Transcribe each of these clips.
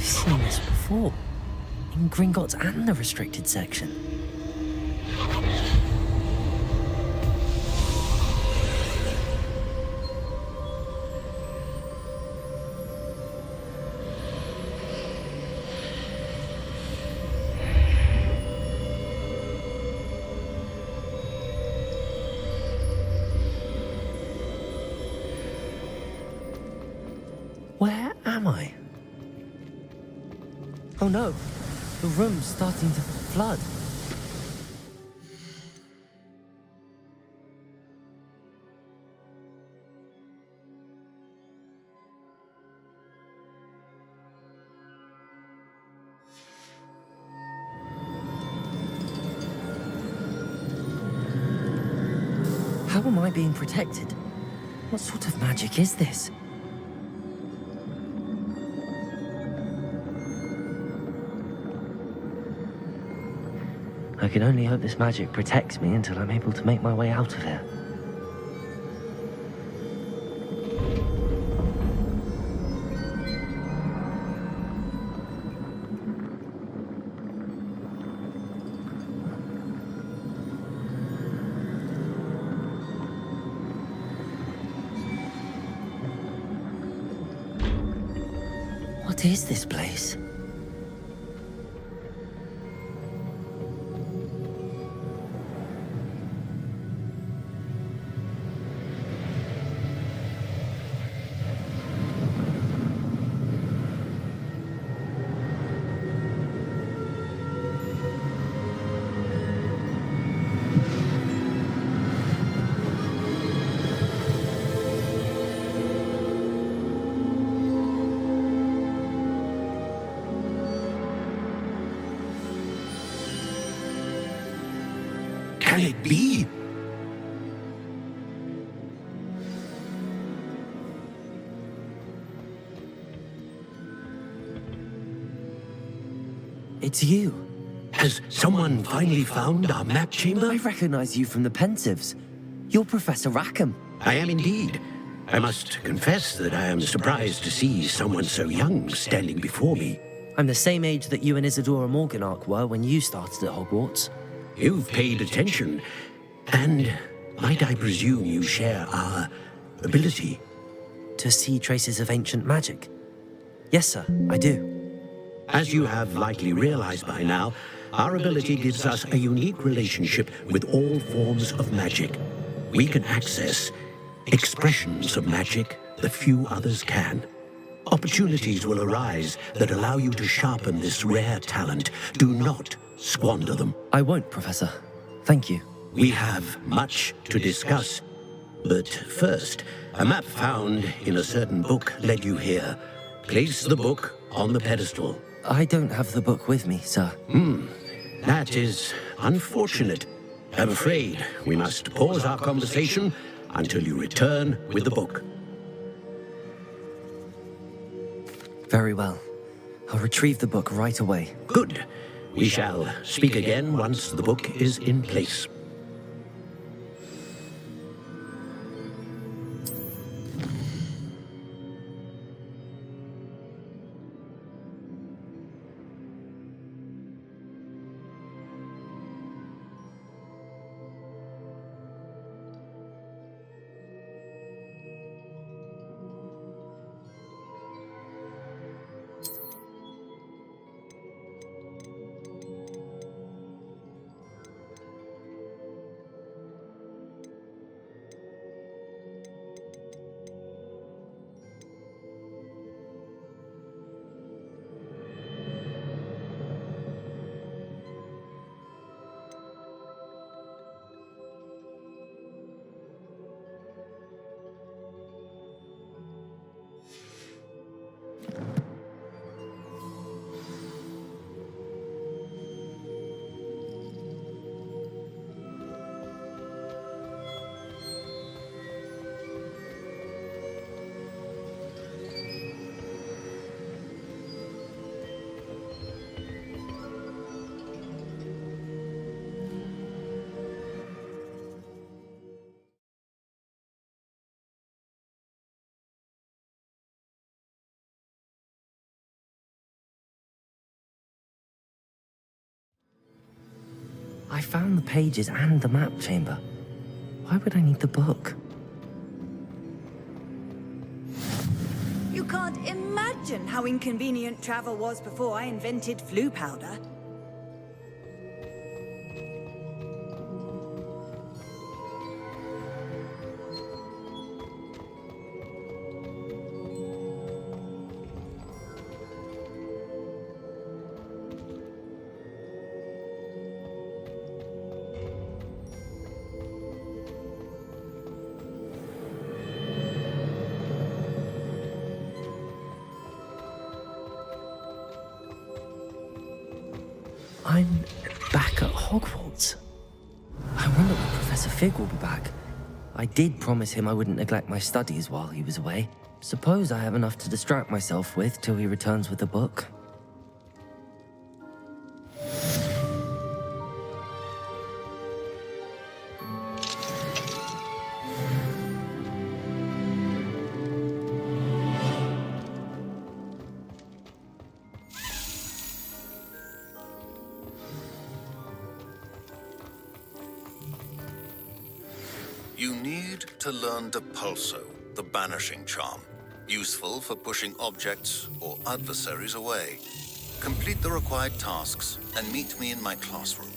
seen this before. In Gringotts and the restricted section. Where am I? Oh no, the room's starting to flood. How am I being protected? What sort of magic is this? I can only hope this magic protects me until I'm able to make my way out of here. What is this place? Can it be? It's you. Has someone finally found our map chamber? I recognize you from the Pensives. You're Professor Rackham. I am indeed. I must confess that I am surprised to see someone so young standing before me. I'm the same age that you and Isadora Morganach were when you started at Hogwarts. You've paid attention, and might I presume you share our ability? To see traces of ancient magic? Yes, sir, I do. As you have likely realized by now, our ability gives us a unique relationship with all forms of magic. We can access expressions of magic that few others can. Opportunities will arise that allow you to sharpen this rare talent. Do not squander them. I won't, Professor. Thank you. We have much to discuss. But first, a map found in a certain book led you here. Place the book on the pedestal. I don't have the book with me, sir. That is unfortunate. I'm afraid we must pause our conversation until you return with the book. Very well. I'll retrieve the book right away. Good. We shall speak again once the book is in place. I found the pages and the map chamber. Why would I need the book? You can't imagine how inconvenient travel was before I invented flu powder. I'm back at Hogwarts. I wonder when Professor Fig will be back. I did promise him I wouldn't neglect my studies while he was away. Suppose I have enough to distract myself with till he returns with the book. You need to learn Depulso, the banishing charm, useful for pushing objects or adversaries away. Complete the required tasks and meet me in my classroom.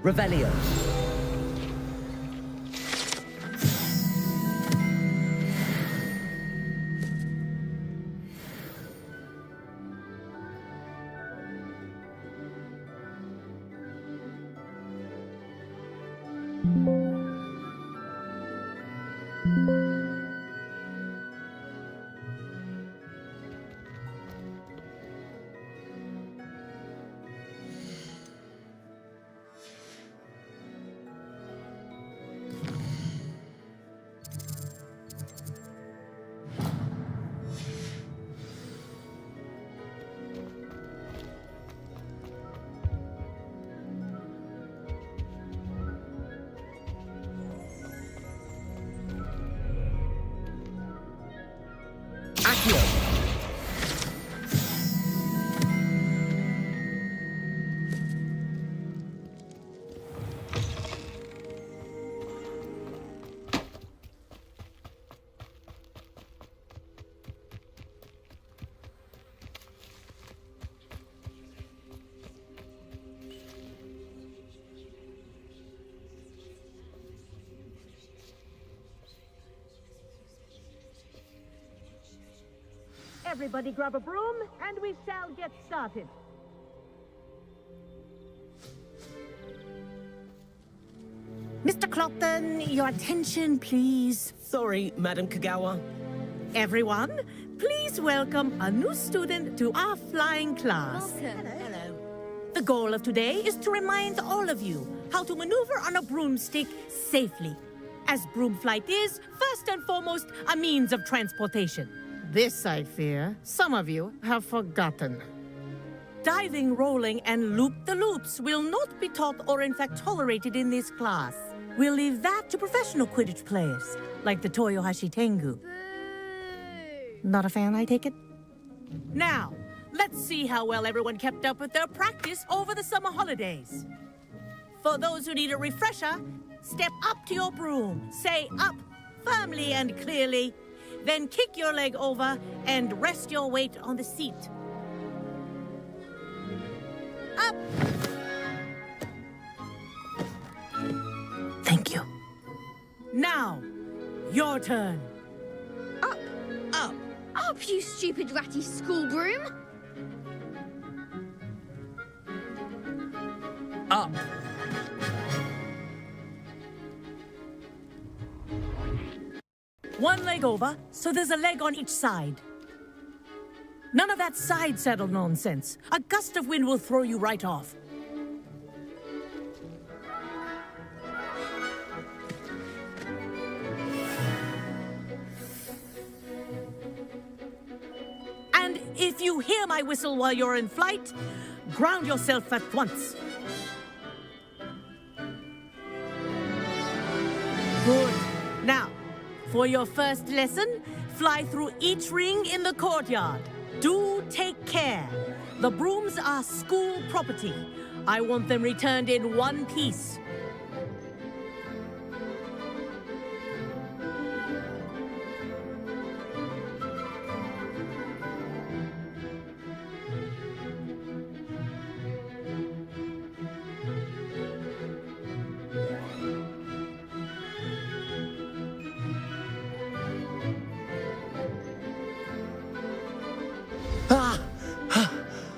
Revelio. Accio. Everybody grab a broom, and we shall get started. Mr. Clopton, your attention, please. Sorry, Madam Kagawa. Everyone, please welcome a new student to our flying class. Welcome. Hello. The goal of today is to remind all of you how to maneuver on a broomstick safely, as broom flight is, first and foremost, a means of transportation. This, I fear, some of you have forgotten. Diving, rolling, and loop-the-loops will not be taught or in fact tolerated in this class. We'll leave that to professional Quidditch players, like the Toyohashi Tengu. Not a fan, I take it? Now, let's see how well everyone kept up with their practice over the summer holidays. For those who need a refresher, step up to your broom, say up firmly and clearly, then kick your leg over and rest your weight on the seat. Up! Thank you. Now, your turn. Up, Up. up, you stupid ratty school broom! Up. One leg over, so there's a leg on each side. None of that side saddle nonsense. A gust of wind will throw you right off. And if you hear my whistle while you're in flight, ground yourself at once. Good. Now, for your first lesson, fly through each ring in the courtyard. Do take care. The brooms are school property. I want them returned in one piece.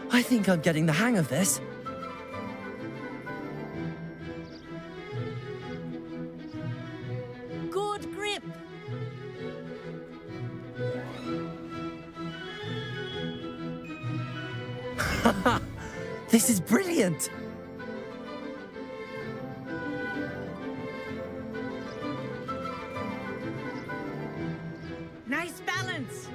I think I'm getting the hang of this. Good grip. This is brilliant. Nice balance.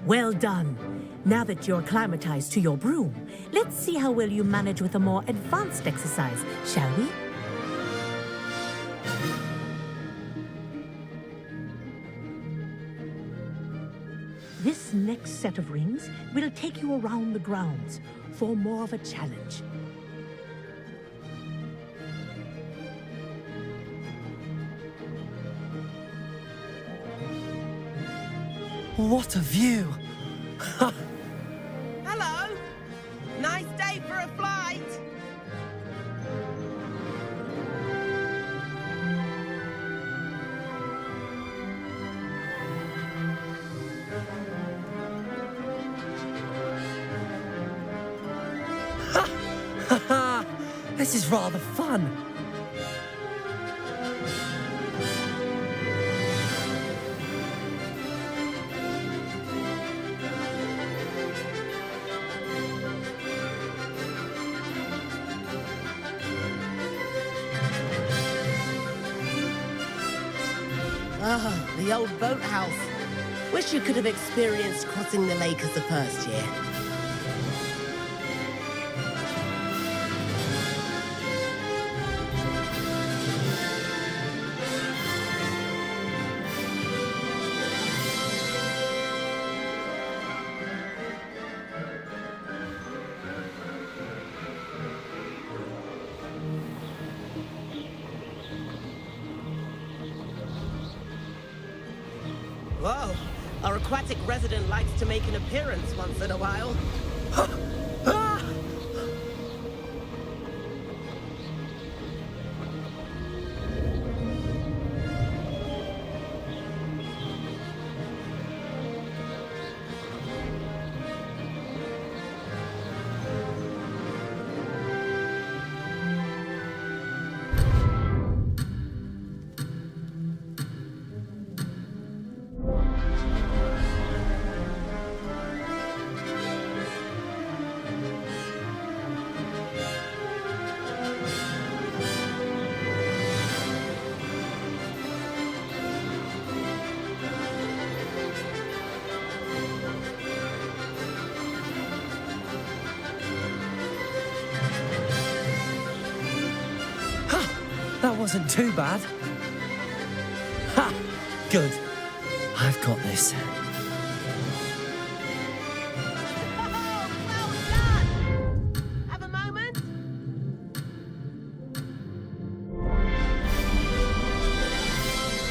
Well done. Now that you're acclimatized to your broom, let's see how well you manage with a more advanced exercise, shall we? This next set of rings will take you around the grounds for more of a challenge. What a view! Hello! This is rather fun. Ah, the old boathouse. Wish you could have experienced crossing the lake as the first year. Whoa, our aquatic resident likes to make an appearance once in a while. That wasn't too bad. Ha! Good. I've got this. Oh, well done! Have a moment?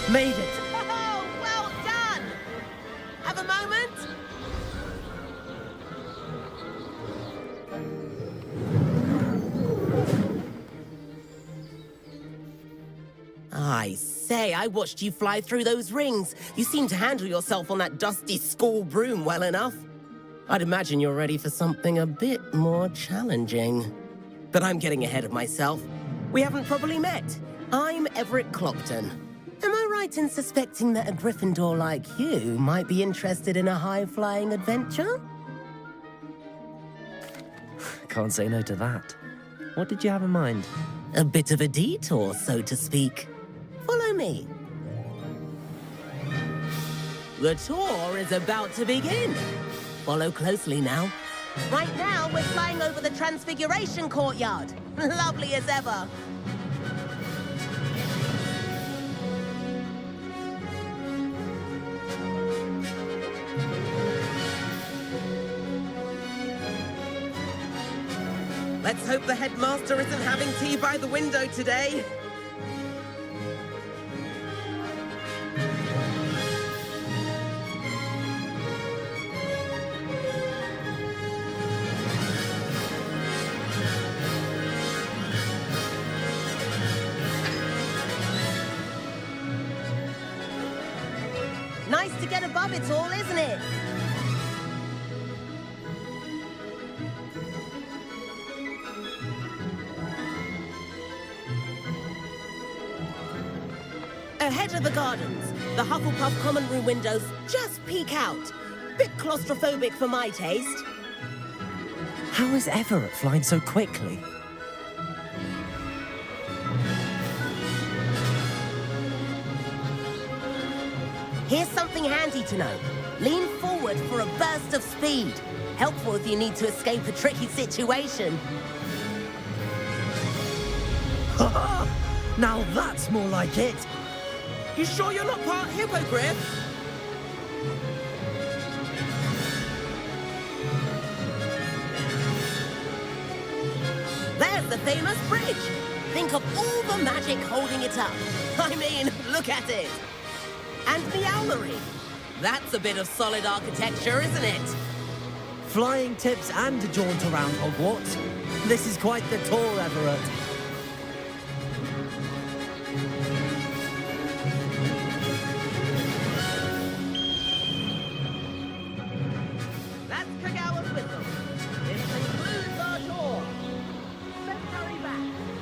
Made it. Oh, well done! Have a moment? I say, I watched you fly through those rings. You seem to handle yourself on that dusty school broom well enough. I'd imagine you're ready for something a bit more challenging. But I'm getting ahead of myself. We haven't properly met. I'm Everett Clopton. Am I right in suspecting that a Gryffindor like you might be interested in a high-flying adventure? Can't say no to that. What did you have in mind? A bit of a detour, so to speak. Follow me. The tour is about to begin. Follow closely now. Right now, we're flying over the Transfiguration Courtyard. Lovely as ever. Let's hope the headmaster isn't having tea by the window today. Nice to get above it all, isn't it? Ahead of the gardens, the Hufflepuff common room windows just peek out. Bit claustrophobic for my taste. How is Everett flying so quickly? Here's something handy to know. Lean forward for a burst of speed. Helpful if you need to escape a tricky situation. Now that's more like it. You sure you're not part hippogriff? There's the famous bridge. Think of all the magic holding it up. I mean, look at it. And the owlery. That's a bit of solid architecture, isn't it? Flying tips and a jaunt around Hogwarts. This is quite the tour, Everett. That's Kagawa's whistle. This concludes our tour. Let's hurry back.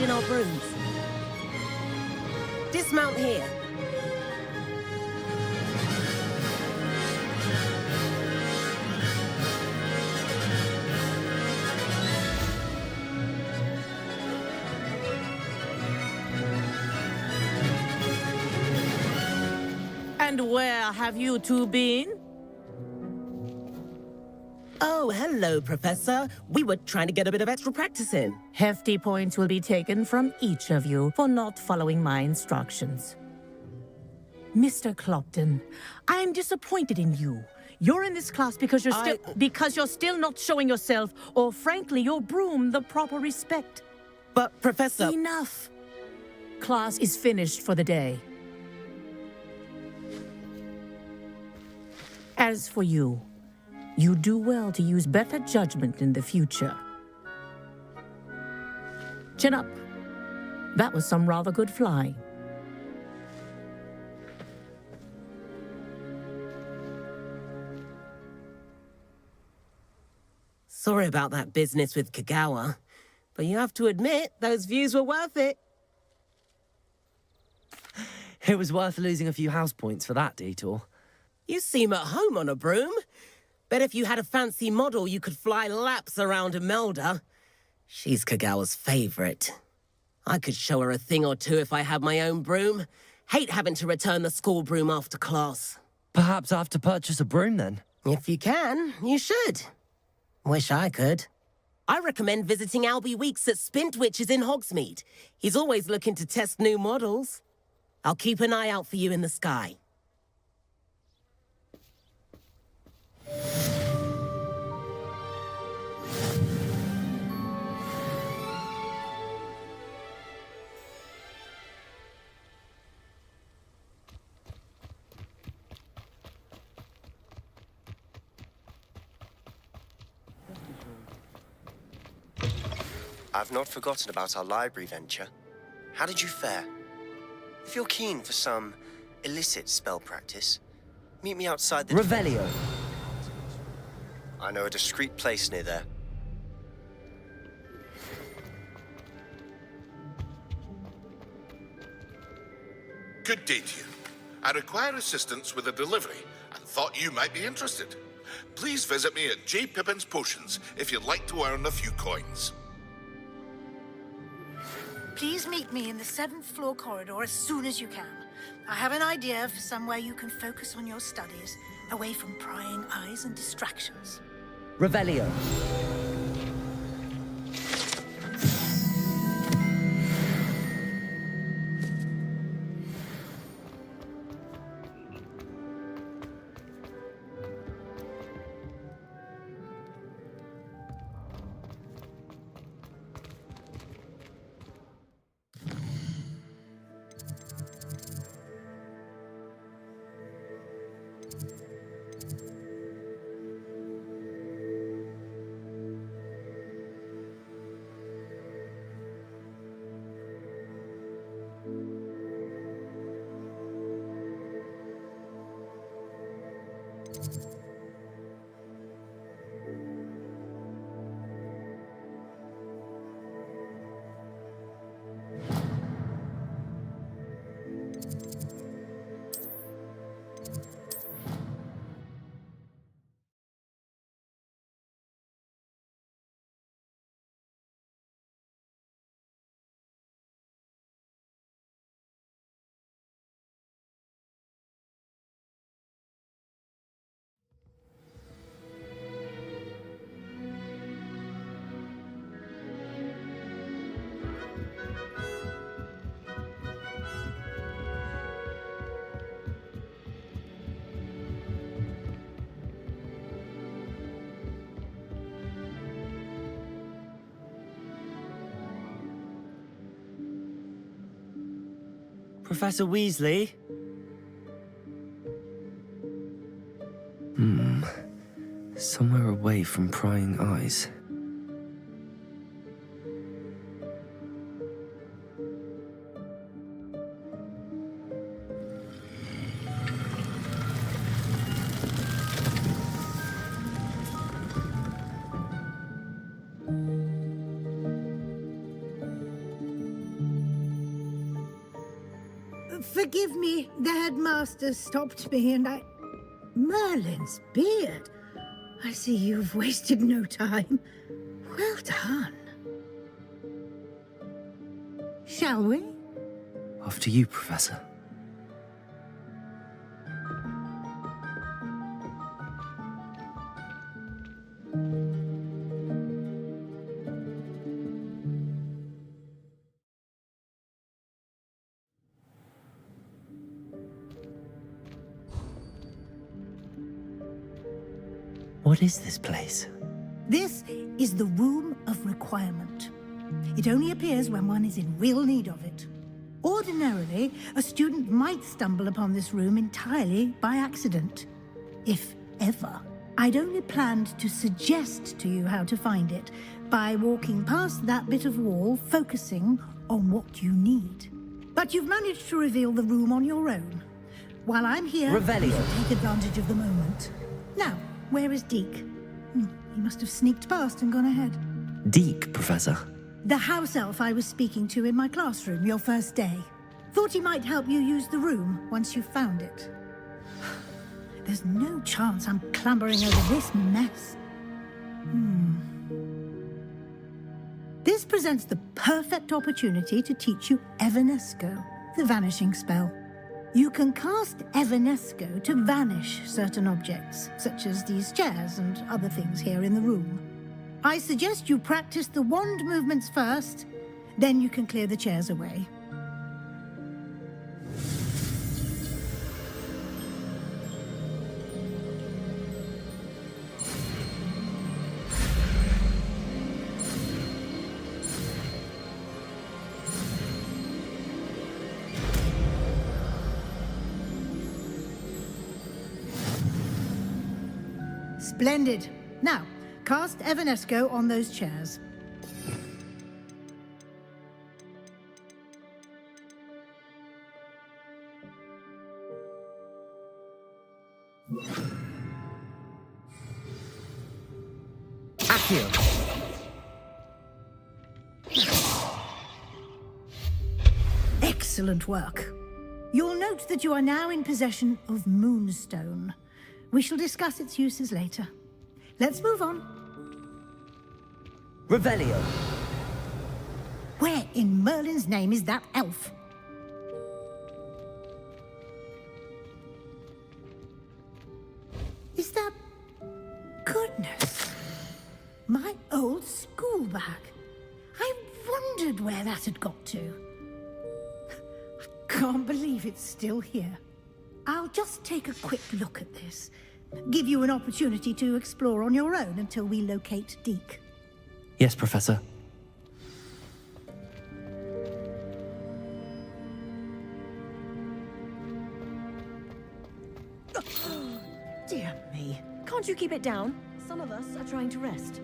in our brooms. Dismount here. And where have you two been? Oh, hello, Professor. We were trying to get a bit of extra practice in. Hefty points will be taken from each of you for not following my instructions. Mr. Clopton, I am disappointed in you. You're in this class because you're still not showing yourself, or frankly, your broom, the proper respect. But, Professor... Enough. Class is finished for the day. As for you, you do well to use better judgment in the future. Chin up. That was some rather good flying. Sorry about that business with Kagawa, but you have to admit, those views were worth it. It was worth losing a few house points for that detour. You seem at home on a broom. Bet if you had a fancy model, you could fly laps around Imelda. She's Kagawa's favorite. I could show her a thing or two if I had my own broom. Hate having to return the school broom after class. Perhaps I have to purchase a broom then. If you can, you should. Wish I could. I recommend visiting Albie Weeks at Spintwitches in Hogsmeade. He's always looking to test new models. I'll keep an eye out for you in the sky. I've not forgotten about our library venture. How did you fare? If you're keen for some illicit spell practice, meet me outside the... Revelio. I know a discreet place near there. Good day to you. I require assistance with a delivery and thought you might be interested. Please visit me at J. Pippin's Potions if you'd like to earn a few coins. Please meet me in the 7th floor corridor as soon as you can. I have an idea for somewhere you can focus on your studies, away from prying eyes and distractions. Revelio. Professor Weasley? Somewhere away from prying eyes. Forgive me, the headmaster stopped me and I... Merlin's beard. I see you've wasted no time. Well done. Shall we? After you, Professor. What is this place? This is the Room of Requirement. It only appears when one is in real need of it. Ordinarily, a student might stumble upon this room entirely by accident. If ever. I'd only planned to suggest to you how to find it by walking past that bit of wall, focusing on what you need. But you've managed to reveal the room on your own. While I'm here, Revelio. you should take advantage of the moment. Now, where is Deke? He must have sneaked past and gone ahead. Deke, Professor. The house elf I was speaking to in my classroom your first day. Thought he might help you use the room once you found it. There's no chance I'm clambering over this mess. This presents the perfect opportunity to teach you Evanesco, the vanishing spell. You can cast Evanesco to vanish certain objects, such as these chairs and other things here in the room. I suggest you practice the wand movements first, then you can clear the chairs away. Splendid. Now, cast Evanesco on those chairs. Accio. Excellent work. You'll note that you are now in possession of Moonstone. We shall discuss its uses later. Let's move on. Revelio. Where in Merlin's name is that elf? Is that... Goodness. My old school bag. I wondered where that had got to. I can't believe it's still here. I'll just take a quick look at this. Give you an opportunity to explore on your own until we locate Deke. Yes, Professor. Dear me. Can't you keep it down? Some of us are trying to rest.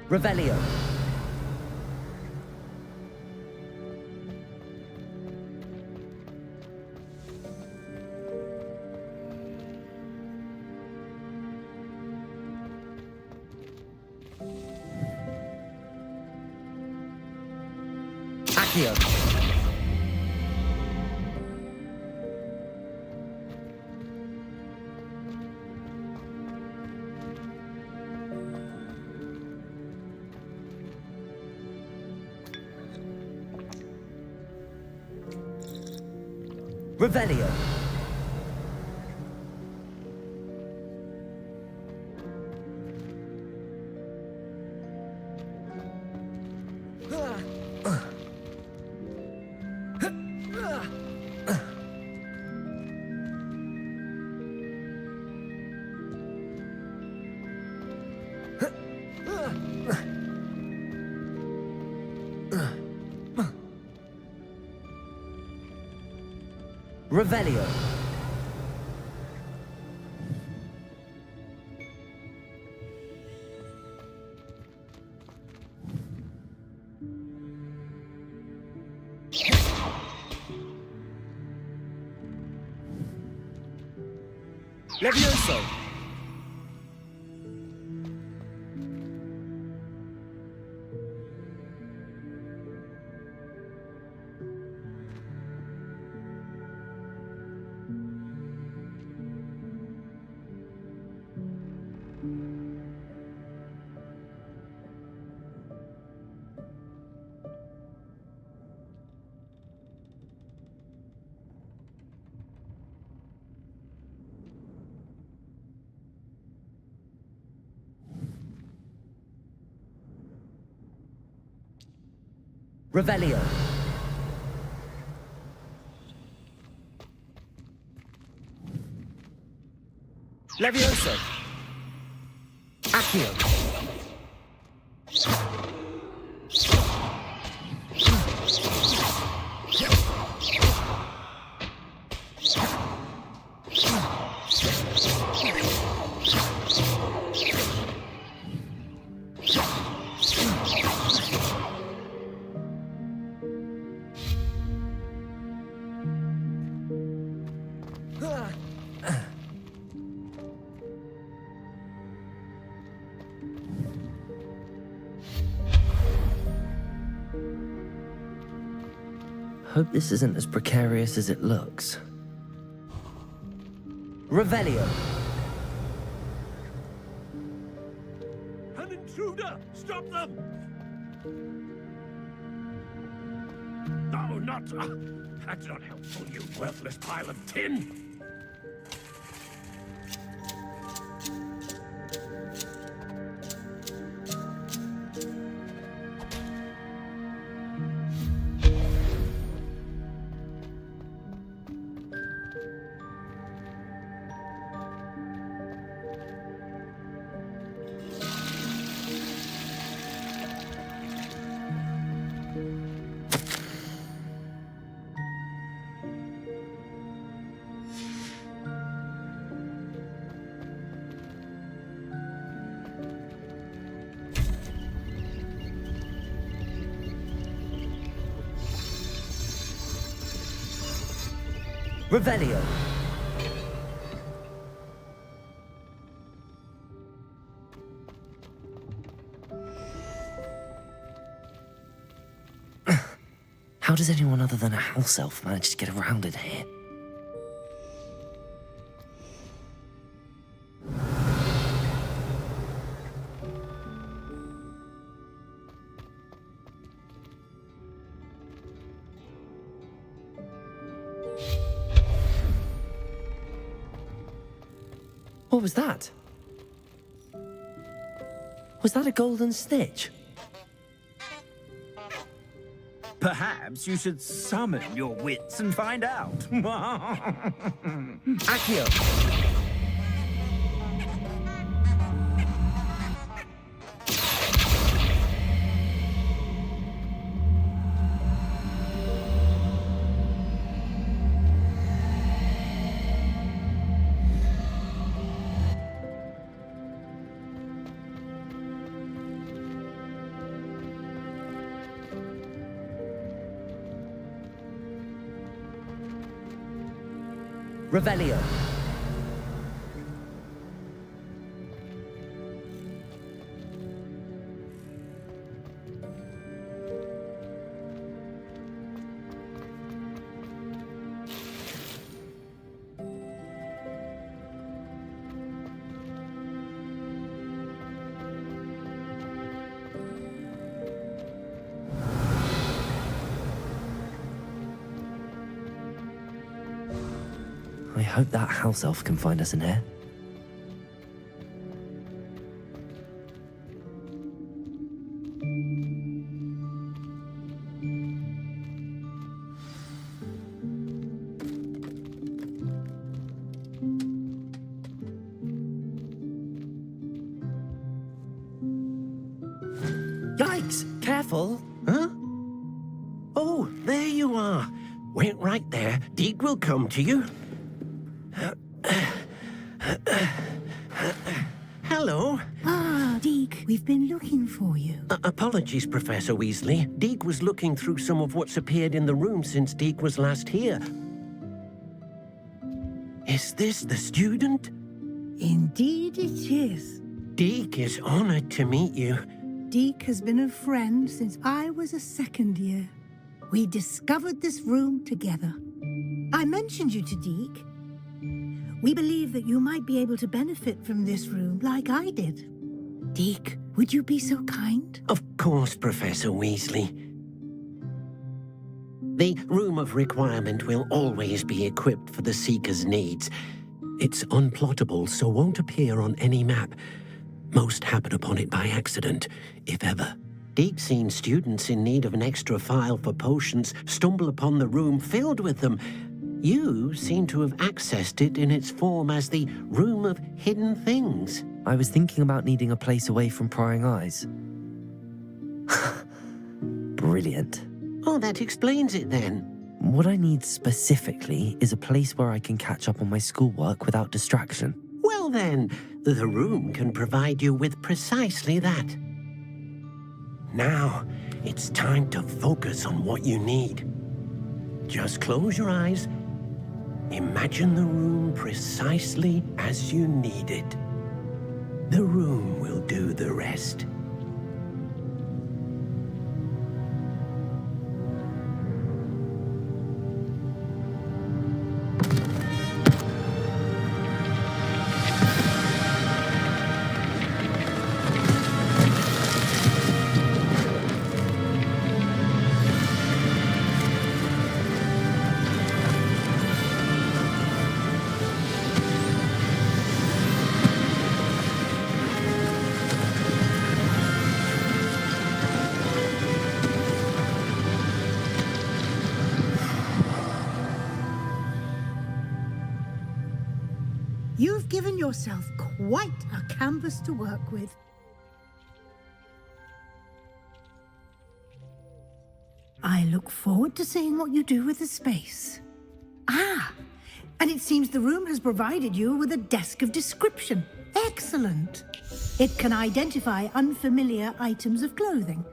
Revelio. Accio. Revelio. Revelio. Levioso. Revelio. Levioso. Accio. Hope this isn't as precarious as it looks. Revelio. An intruder! Stop them! No, not... that's not helpful, you worthless pile of tin! Revelio. How does anyone other than a house elf manage to get around in here? What was that? Was that a golden snitch? Perhaps you should summon your wits and find out. Accio. Revelio. I hope that house elf can find us in here. Yikes! Careful! Huh? Oh, there you are. Wait right there. Deke will come to you. Hello. Ah, Deke, we've been looking for you. Apologies, Professor Weasley. Deke was looking through some of what's appeared in the room since Deke was last here. Is this the student? Indeed it is. Deke is honored to meet you. Deke has been a friend since I was a second year. We discovered this room together. I mentioned you to Deke. We believe that you might be able to benefit from this room like I did. Deke, would you be so kind? Of course, Professor Weasley. The Room of Requirement will always be equipped for the Seeker's needs. It's unplottable, so won't appear on any map. Most happen upon it by accident, if ever. Deke's seen students in need of an extra file for potions stumble upon the room filled with them. You seem to have accessed it in its form as the Room of Hidden Things. I was thinking about needing a place away from prying eyes. Brilliant. Oh, that explains it then. What I need specifically is a place where I can catch up on my schoolwork without distraction. Well then, the room can provide you with precisely that. Now, it's time to focus on what you need. Just close your eyes. Imagine the room precisely as you need it. The room will do the rest. You've given yourself quite a canvas to work with. I look forward to seeing what you do with the space. Ah, and it seems the room has provided you with a desk of description. Excellent. It can identify unfamiliar items of clothing.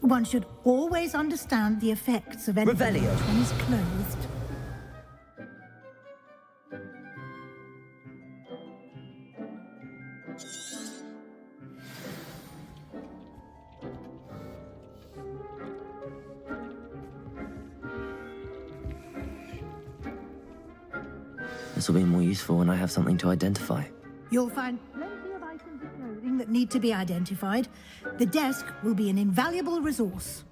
One should always understand the effects of anything Revelio. when one is clothed. This will be more useful when I have something to identify. You'll find plenty of items of clothing that need to be identified. The desk will be an invaluable resource.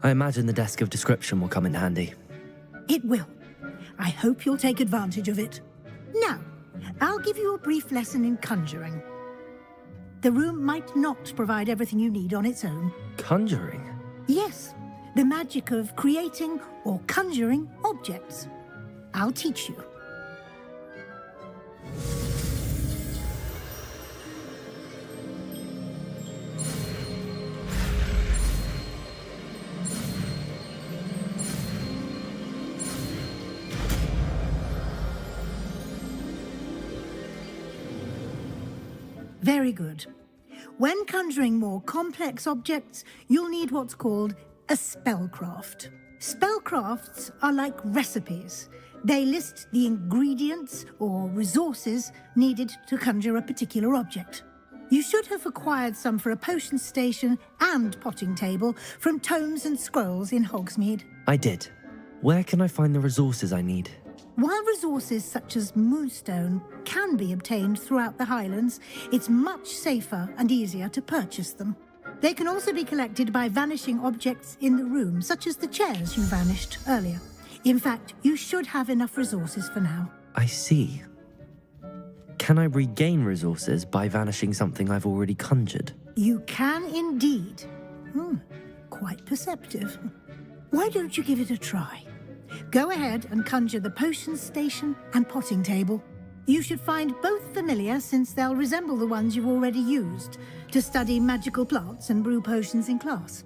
I imagine the desk of description will come in handy. It will. I hope you'll take advantage of it. Now, I'll give you a brief lesson in conjuring. The room might not provide everything you need on its own. Conjuring? Yes, the magic of creating or conjuring objects. I'll teach you. Very good. When conjuring more complex objects, you'll need what's called a spellcraft. Spellcrafts are like recipes. They list the ingredients or resources needed to conjure a particular object. You should have acquired some for a potion station and potting table from tomes and scrolls in Hogsmeade. I did. Where can I find the resources I need? While resources such as moonstone can be obtained throughout the Highlands, it's much safer and easier to purchase them. They can also be collected by vanishing objects in the room, such as the chairs you vanished earlier. In fact, you should have enough resources for now. I see. Can I regain resources by vanishing something I've already conjured? You can indeed. Quite perceptive. Why don't you give it a try? Go ahead and conjure the potion station and potting table. You should find both familiar, since they'll resemble the ones you've already used to study magical plants and brew potions in class.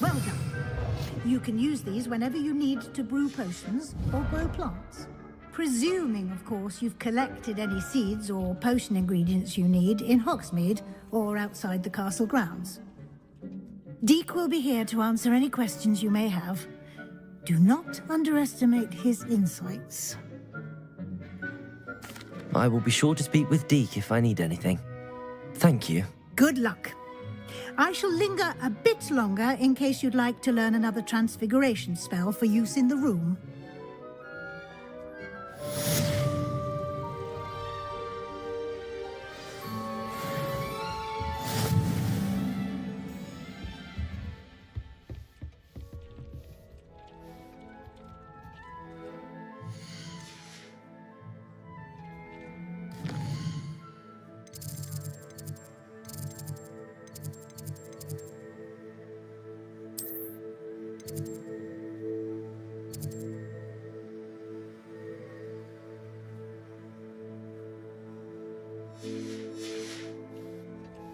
Well done. You can use these whenever you need to brew potions or grow plants. Presuming, of course, you've collected any seeds or potion ingredients you need in Hogsmeade or outside the castle grounds. Deek will be here to answer any questions you may have. Do not underestimate his insights. I will be sure to speak with Deke if I need anything. Thank you. Good luck. I shall linger a bit longer in case you'd like to learn another transfiguration spell for use in the room.